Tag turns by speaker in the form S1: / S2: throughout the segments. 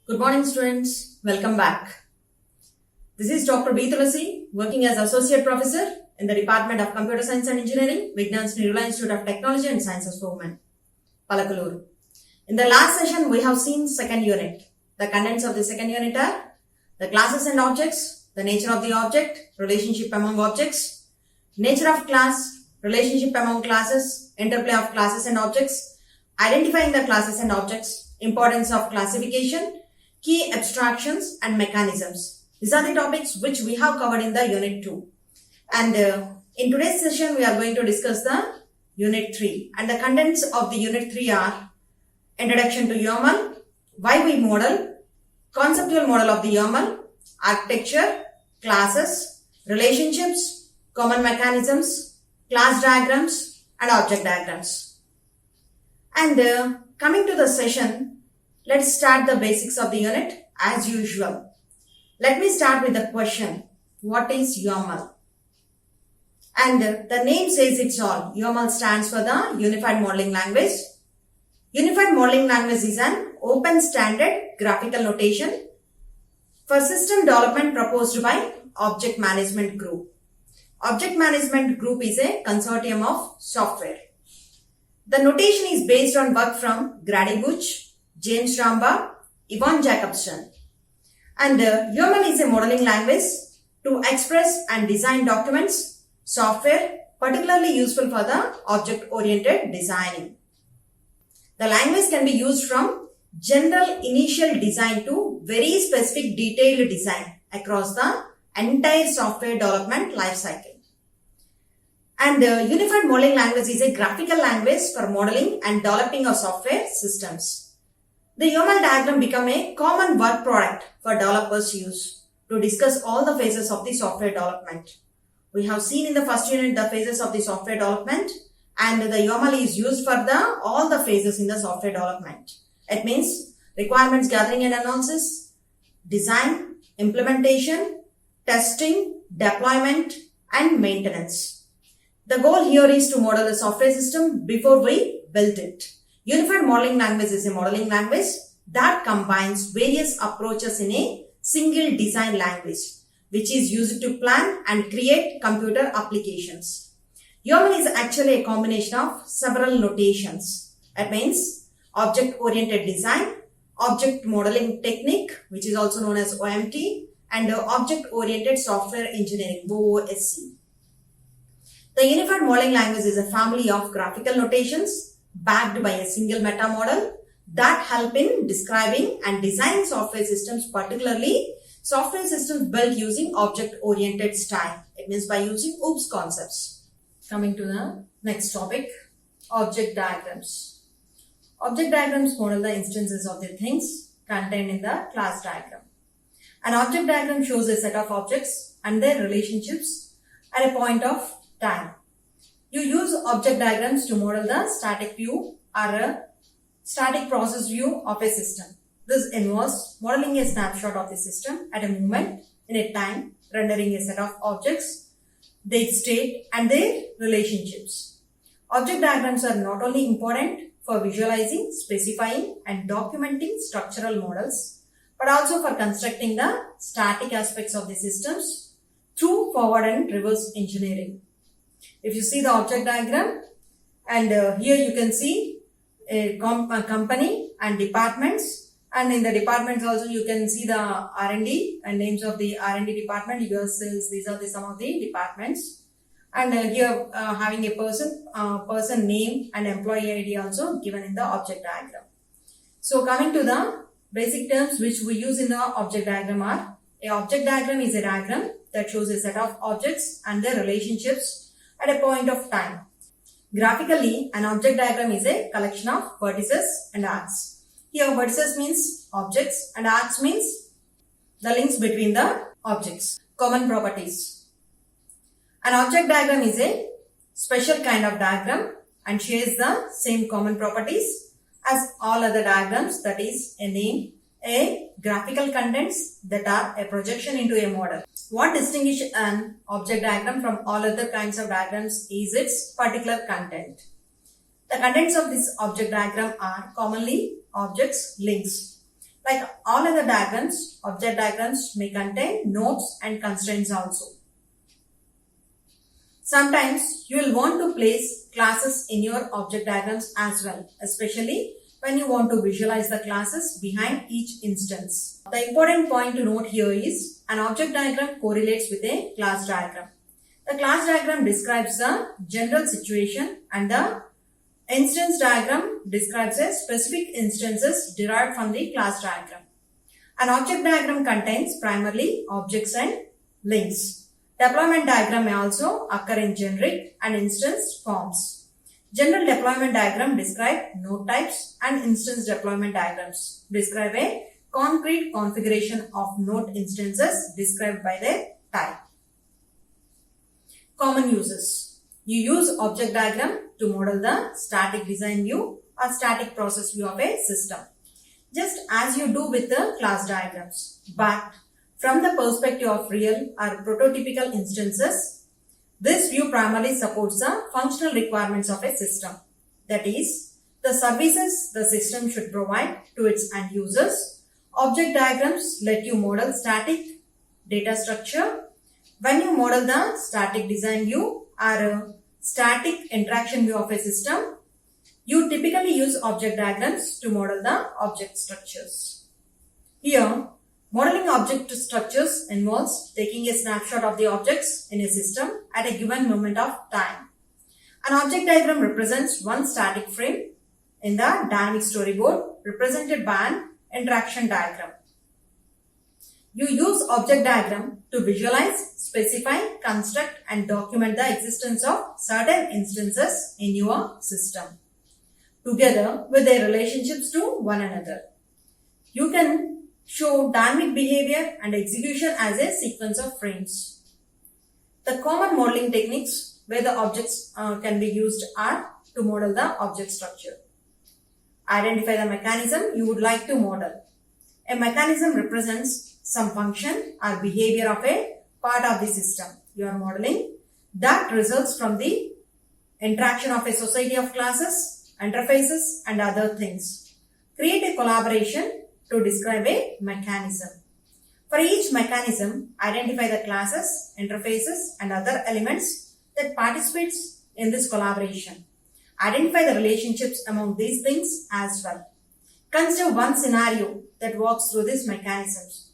S1: Good morning, students. Welcome back. This is Dr. B. Tulasi, working as Associate Professor in the Department of Computer Science and Engineering, Vignan Nirula Institute of Technology and Sciences for Women, Palakaluru. In the last session, we have seen second unit. The contents of the second unit are the classes and objects, the nature of the object, relationship among objects, nature of class, relationship among classes, interplay of classes and objects, identifying the classes and objects, importance of classification, key abstractions and mechanisms. These are the topics which we have covered in the unit 2. And in today's session, we are going to discuss the unit 3. And the contents of the unit 3 are introduction to UML, why we model, conceptual model of the UML, architecture, classes, relationships, common mechanisms, class diagrams and object diagrams. And coming to the session, let's start the basics of the unit as usual. Let me start with the question, what is UML? And the name says it's all. UML stands for the Unified Modeling Language. Unified Modeling Language is an open standard graphical notation for system development proposed by Object Management Group. Object Management Group is a consortium of software. The notation is based on work from Grady Booch, James Ramba, Yvonne Jacobson. And UML is a modeling language to express and design documents, software particularly useful for the object-oriented designing. The language can be used from general initial design to very specific detailed design across the entire software development lifecycle. And Unified Modeling Language is a graphical language for modeling and developing of software systems. The UML diagram become a common work product for developers to use to discuss all the phases of the software development. We have seen in the first unit the phases of the software development, and the UML is used for all the phases in the software development. It means requirements gathering and analysis, design, implementation, testing, deployment and maintenance. The goal here is to model the software system before we build it. Unified Modeling Language is a modeling language that combines various approaches in a single design language, which is used to plan and create computer applications. UML is actually a combination of several notations. That means object-oriented design, object modeling technique, which is also known as OMT, and object-oriented software engineering, OOSC. The Unified Modeling Language is a family of graphical notations backed by a single meta model that help in describing and designing software systems, particularly software systems built using object-oriented style. It means by using OOPS concepts. Coming to the next topic, object diagrams. Object diagrams model the instances of the things contained in the class diagram. An object diagram shows a set of objects and their relationships at a point of time. You use object diagrams to model the static view or a static process view of a system. This involves modeling a snapshot of the system at a moment in a time, rendering a set of objects, their state and their relationships. Object diagrams are not only important for visualizing, specifying and documenting structural models, but also for constructing the static aspects of the systems through forward and reverse engineering. If you see the object diagram, and here you can see a company and departments, and in the departments also you can see the R&D and names of the R&D department, US sales, these are some of the departments. And here having a person name and employee ID also given in the object diagram. So coming to the basic terms which we use in the object diagram are, a object diagram is a diagram that shows a set of objects and their relationships at a point of time. Graphically, an object diagram is a collection of vertices and arcs. Here vertices means objects and arcs means the links between the objects. Common properties. An object diagram is a special kind of diagram and shares the same common properties as all other diagrams, that is a name, a graphical contents that are a projection into a model. What distinguishes an object diagram from all other kinds of diagrams is its particular content. The contents of this object diagram are commonly objects links. Like all other diagrams, object diagrams may contain nodes and constraints also. Sometimes you will want to place classes in your object diagrams as well, especially when you want to visualize the classes behind each instance. The important point to note here is an object diagram correlates with a class diagram. The class diagram describes the general situation and the instance diagram describes the specific instances derived from the class diagram. An object diagram contains primarily objects and links. Deployment diagram may also occur in generic and instance forms. General deployment diagram describe node types and instance deployment diagrams describe a concrete configuration of node instances described by their type. Common uses. You use object diagram to model the static design view or static process view of a system, just as you do with the class diagrams, but from the perspective of real or prototypical instances. This view primarily supports the functional requirements of a system, that is, the services the system should provide to its end users. Object diagrams let you model static data structure. When you model the static design view or a static interaction view of a system, you typically use object diagrams to model the object structures. Here, modeling object structures involves taking a snapshot of the objects in a system at a given moment of time. An object diagram represents one static frame in the dynamic storyboard represented by an interaction diagram. You use object diagram to visualize, specify, construct and document the existence of certain instances in your system, together with their relationships to one another. You can show dynamic behavior and execution as a sequence of frames. The common modeling techniques where the objects can be used are to model the object structure. Identify the mechanism you would like to model. A mechanism represents some function or behavior of a part of the system you are modeling that results from the interaction of a society of classes, interfaces and other things. Create a collaboration to describe a mechanism. For each mechanism, identify the classes, interfaces and other elements that participates in this collaboration. Identify the relationships among these things as well. Consider one scenario that walks through these mechanisms.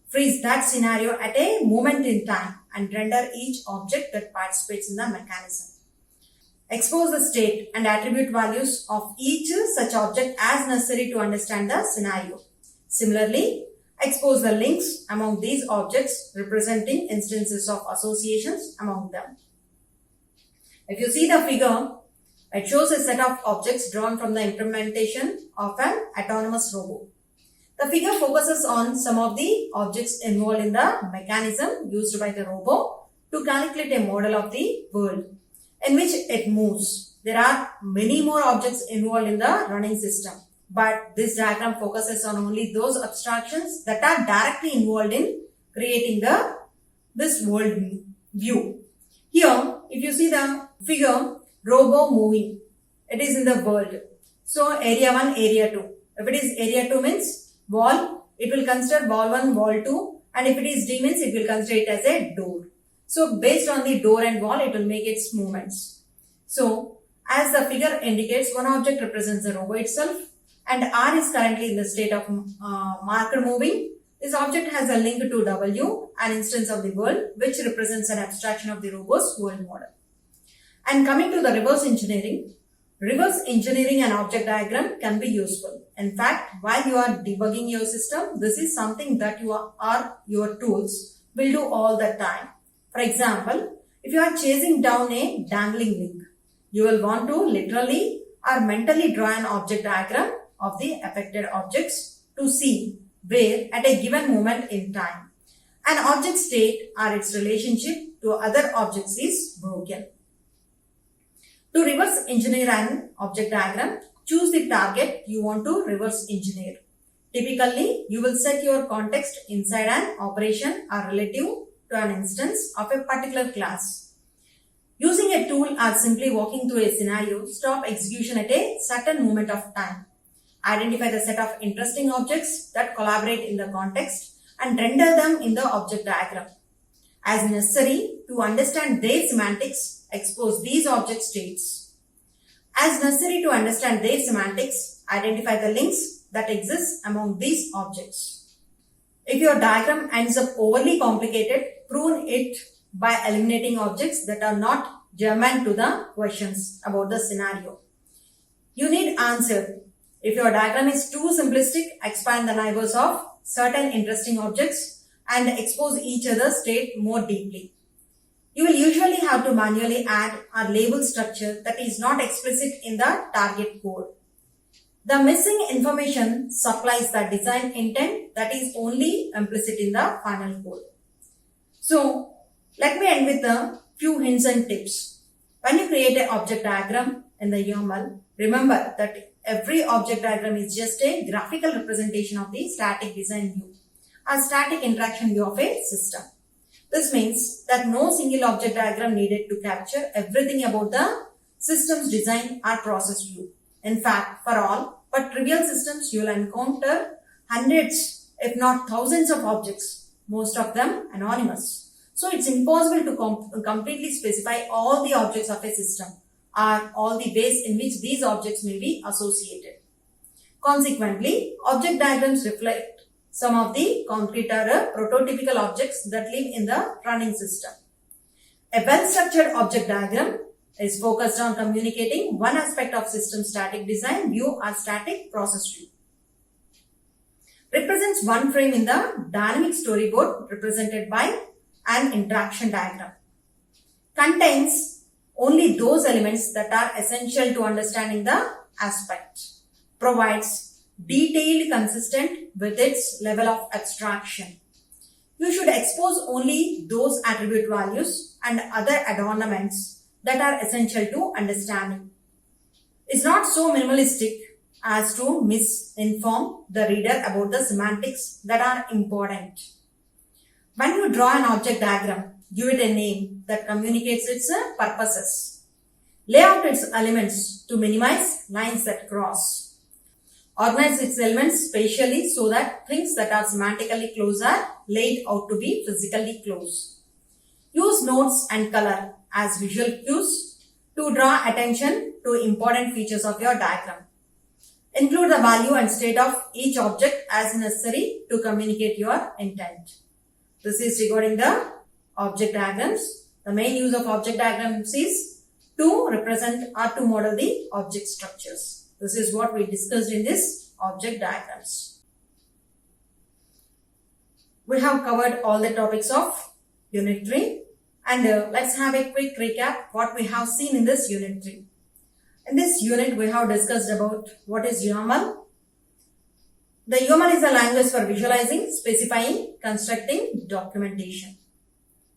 S1: Freeze that scenario at a moment in time and render each object that participates in the mechanism. Expose the state and attribute values of each such object as necessary to understand the scenario. Similarly, expose the links among these objects representing instances of associations among them. If you see the figure, it shows a set of objects drawn from the implementation of an autonomous robot. The figure focuses on some of the objects involved in the mechanism used by the robot to calculate a model of the world in which it moves. There are many more objects involved in the running system, but this diagram focuses on only those abstractions that are directly involved in creating this world view. Here, if you see the figure, robot moving, it is in the world. So, area 1, area 2. If it is area 2 means wall, it will consider wall 1, wall 2, and if it is D means it will consider it as a door. So, based on the door and wall, it will make its movements. So, as the figure indicates, one object represents the robot itself, and R is currently in the state of marker moving. This object has a link to W, an instance of the world, which represents an abstraction of the robot's world model. And coming to the reverse engineering an object diagram can be useful. In fact, while you are debugging your system, this is something that your tools will do all the time. For example, if you are chasing down a dangling link, you will want to literally or mentally draw an object diagram of the affected objects to see where at a given moment in time an object state or its relationship to other objects is broken. To reverse engineer an object diagram, choose the target you want to reverse engineer. Typically, you will set your context inside an operation or relative to an instance of a particular class. Using a tool or simply walking through a scenario, stop execution at a certain moment of time. identify the set of interesting objects that collaborate in the context, and render them in the object diagram. As necessary to understand their semantics, expose these object states. As necessary to understand their semantics, identify the links that exist among these objects. If your diagram ends up overly complicated, prune it by eliminating objects that are not germane to the questions about the scenario. You need answer. If your diagram is too simplistic, expand the neighbors of certain interesting objects and expose each other's state more deeply. You will usually have to manually add or label structure that is not explicit in the target code. The missing information supplies the design intent that is only implicit in the final code. So, let me end with a few hints and tips. When you create an object diagram in the YAML, remember that every object diagram is just a graphical representation of the static design view, a static interaction view of a system. This means that no single object diagram needed to capture everything about the system's design or process view. In fact, for all but trivial systems, you will encounter hundreds, if not thousands of objects, most of them anonymous. So it's impossible to completely specify all the objects of a system or all the ways in which these objects may be associated. Consequently, object diagrams reflect some of the concrete or prototypical objects that live in the running system. A well-structured object diagram is focused on communicating one aspect of system static design view or static process view. Represents one frame in the dynamic storyboard represented by an interaction diagram. Contains only those elements that are essential to understanding the aspect. Provides detailed consistent with its level of abstraction. You should expose only those attribute values and other adornments that are essential to understanding. It's not so minimalistic as to misinform the reader about the semantics that are important. When you draw an object diagram, give it a name that communicates its purposes. Lay out its elements to minimize lines that cross. Organize its elements spatially so that things that are semantically close are laid out to be physically close. Use notes and color as visual cues to draw attention to important features of your diagram. Include the value and state of each object as necessary to communicate your intent. This is regarding the object diagrams. The main use of object diagrams is to represent or to model the object structures. This is what we discussed in this object diagrams. We have covered all the topics of Unit 3 and let's have a quick recap what we have seen in this Unit 3. In this unit, we have discussed about what is YAML. The YAML is a language for visualizing, specifying, constructing documentation.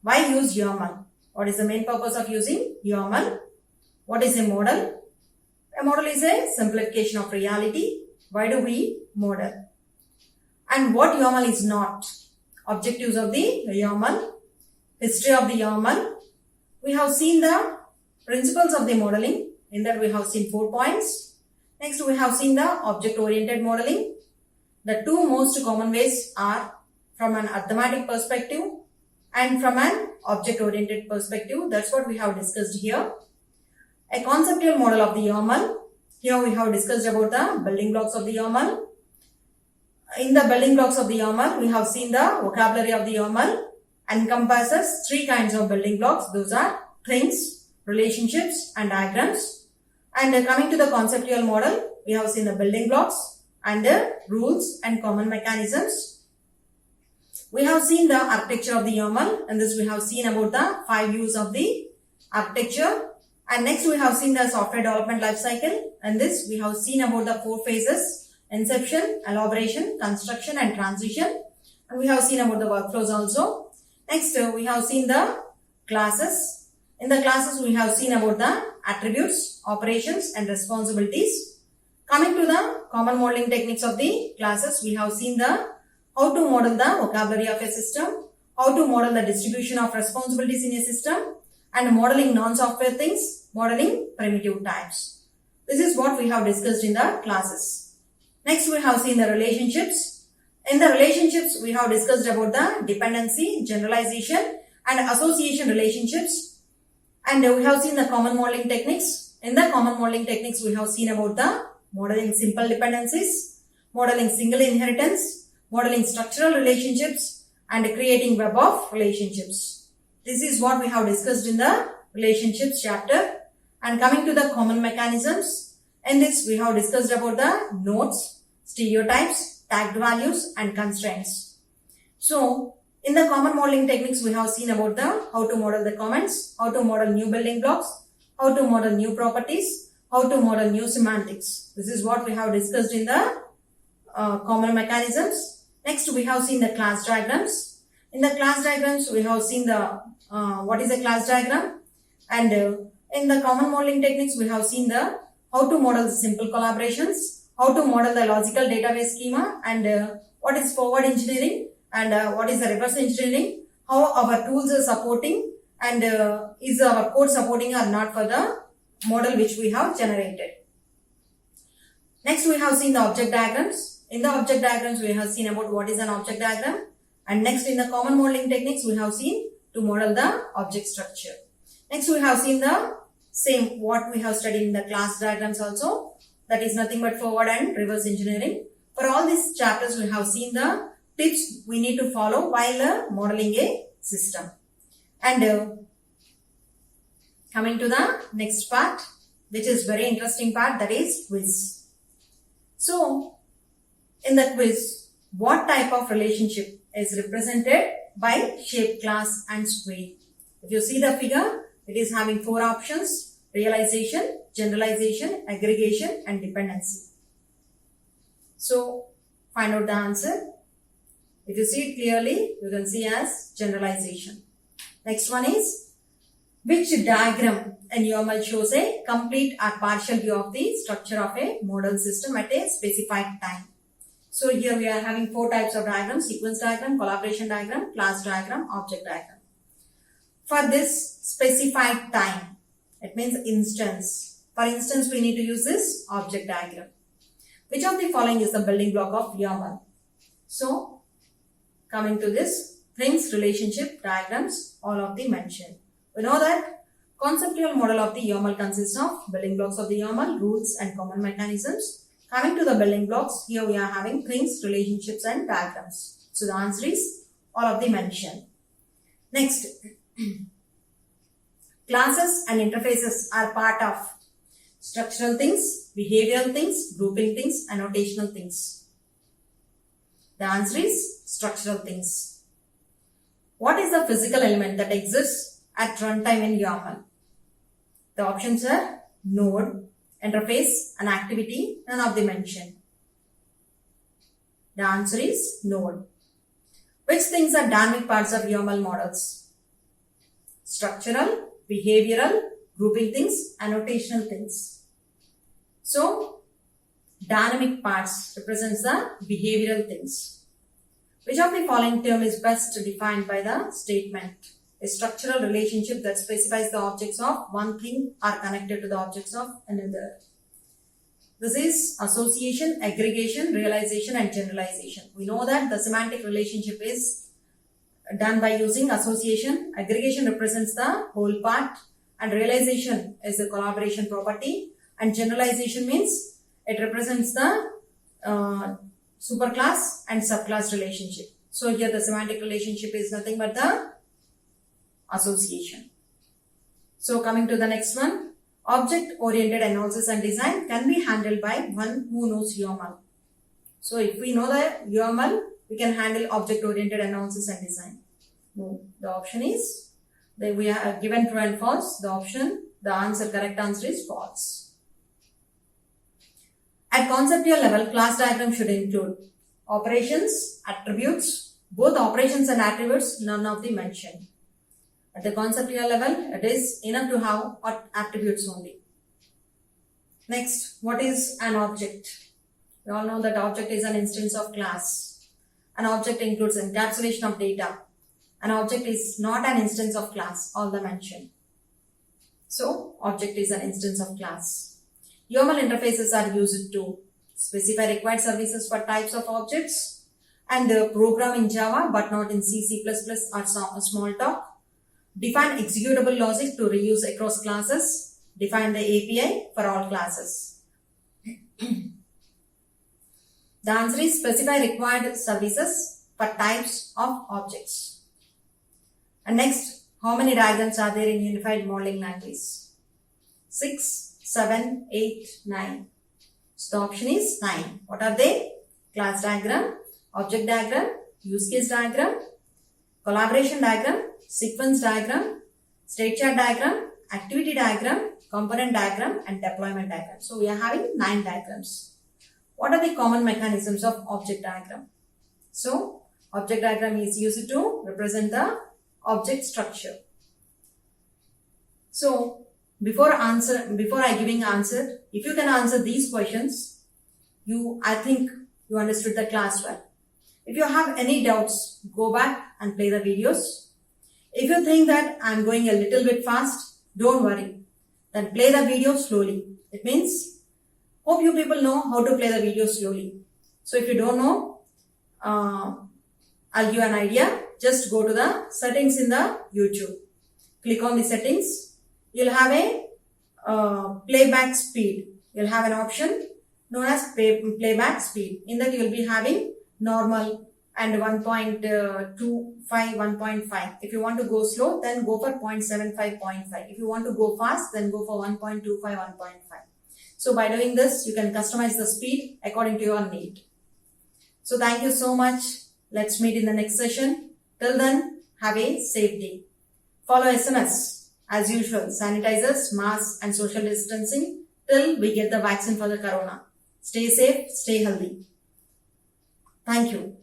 S1: Why use YAML? What is the main purpose of using YAML? What is a model? A model is a simplification of reality. Why do we model? And what YAML is not? Objectives of the YAML, history of the YAML. We have seen the principles of the modeling. In that we have seen 4 points. Next we have seen the object-oriented modeling. The two most common ways are from an arithmetic perspective and from an object-oriented perspective. That's what we have discussed here. A conceptual model of the YAML. Here we have discussed about the building blocks of the YAML. In the building blocks of the YAML, we have seen the vocabulary of the YAML encompasses 3 kinds of building blocks. Those are things, relationships and diagrams. And coming to the conceptual model, we have seen the building blocks and the rules and common mechanisms. We have seen the architecture of the YAML, and this we have seen about the 5 views of the architecture. And next we have seen the software development lifecycle, and this we have seen about the 4 phases: inception, elaboration, construction and transition. And we have seen about the workflows also. Next we have seen the classes. In the classes, we have seen about the attributes, operations and responsibilities. Coming to the common modeling techniques of the classes, we have seen the how to model the vocabulary of a system, how to model the distribution of responsibilities in a system, and modeling non-software things, modeling primitive types. This is what we have discussed in the classes. Next, we have seen the relationships. In the relationships, we have discussed about the dependency, generalization, and association relationships. And we have seen the common modeling techniques. In the common modeling techniques, we have seen about the modeling simple dependencies, modeling single inheritance, modeling structural relationships, and creating web of relationships. This is what we have discussed in the relationships chapter. And coming to the common mechanisms, in this we have discussed about the nodes, stereotypes, tagged values, and constraints. So, in the common modeling techniques, we have seen about the how to model the comments, how to model new building blocks, how to model new properties, how to model new semantics. This is what we have discussed in the common mechanisms. Next, we have seen the class diagrams. In the class diagrams, we have seen the what is a class diagram, and in the common modeling techniques, we have seen the how to model the simple collaborations, how to model the logical database schema, and what is forward engineering, and what is the reverse engineering, how our tools are supporting, and is our code supporting or not for the model which we have generated. Next, we have seen the object diagrams. In the object diagrams, we have seen about what is an object diagram, and next in the common modeling techniques, we have seen to model the object structure. Next, we have seen the same what we have studied in the class diagrams also, that is nothing but forward and reverse engineering. For all these chapters, we have seen the tips we need to follow while modeling a system. And coming to the next part, which is very interesting part, that is quiz. So, in the quiz, what type of relationship is represented by shape, class, and square? If you see the figure, it is having 4 options: realization, generalization, aggregation, and dependency. So, find out the answer. If you see it clearly, you can see as generalization. Next one is, which diagram in UML shows a complete or partial view of the structure of a model system at a specified time? So here we are having 4 types of diagrams: sequence diagram, collaboration diagram, class diagram, object diagram. For this specified time, it means instance. For instance, we need to use this object diagram. Which of the following is the building block of UML? So, coming to this, things, relationship, diagrams, all of the mentioned. We know that conceptual model of the UML consists of building blocks of the UML, rules, and common mechanisms. Coming to the building blocks, here we are having things, relationships, and diagrams. So the answer is all of the mentioned. Next, classes and interfaces are part of structural things, behavioral things, grouping things, annotational things. The answer is structural things. What is the physical element that exists at runtime in UML? The options are node, interface, and activity, none of them mentioned. The answer is node. Which things are dynamic parts of UML models? Structural, behavioral, grouping things, annotational things. So, dynamic parts represents the behavioral things. Which of the following term is best defined by the statement? A structural relationship that specifies the objects of one thing are connected to the objects of another. This is association, aggregation, realization, and generalization. We know that the semantic relationship is done by using association. Aggregation represents the whole part, and realization is the collaboration property, and generalization means it represents the superclass and subclass relationship. So here the semantic relationship is nothing but the association. So coming to the next one, object-oriented analysis and design can be handled by one who knows UML. So if we know the UML, we can handle object-oriented analysis and design. No, the option is, we are given true and false. The answer, correct answer is false. At conceptual level, class diagram should include operations, attributes, both operations and attributes, none of them mentioned. At the conceptual level, it is enough to have attributes only. Next, what is an object? We all know that object is an instance of class. An object includes encapsulation of data. An object is not an instance of class, all the mentioned. So, object is an instance of class. UML interfaces are used to specify required services for types of objects, and program in Java but not in C, C++ or Smalltalk. Define executable logic to reuse across classes. Define the API for all classes. The answer is specify required services for types of objects. And next, how many diagrams are there in Unified Modeling Language? 6, 7, 8, 9. So the option is 9. What are they? Class diagram, object diagram, use case diagram, collaboration diagram, sequence diagram, state chart diagram, activity diagram, component diagram, and deployment diagram. So we are having 9 diagrams. What are the common mechanisms of object diagram? So object diagram is used to represent the object structure. So before I giving answer, if you can answer these questions, I think you understood the class well. If you have any doubts, go back and play the videos. If you think that I'm going a little bit fast, don't worry. Then play the video slowly. It means, hope you people know how to play the video slowly. So if you don't know, I'll give an idea. Just go to the settings in the YouTube. Click on the settings. You'll have a playback speed. You'll have an option known as playback speed. In that you'll be having normal and 1.25, 1.5. If you want to go slow, then go for 0.75, 0.5. If you want to go fast, then go for 1.25, 1.5. So by doing this, you can customize the speed according to your need. So thank you so much. Let's meet in the next session. Till then, have a safe day. Follow SMS. As usual, sanitizers, masks and social distancing till we get the vaccine for the corona. Stay safe, stay healthy. Thank you.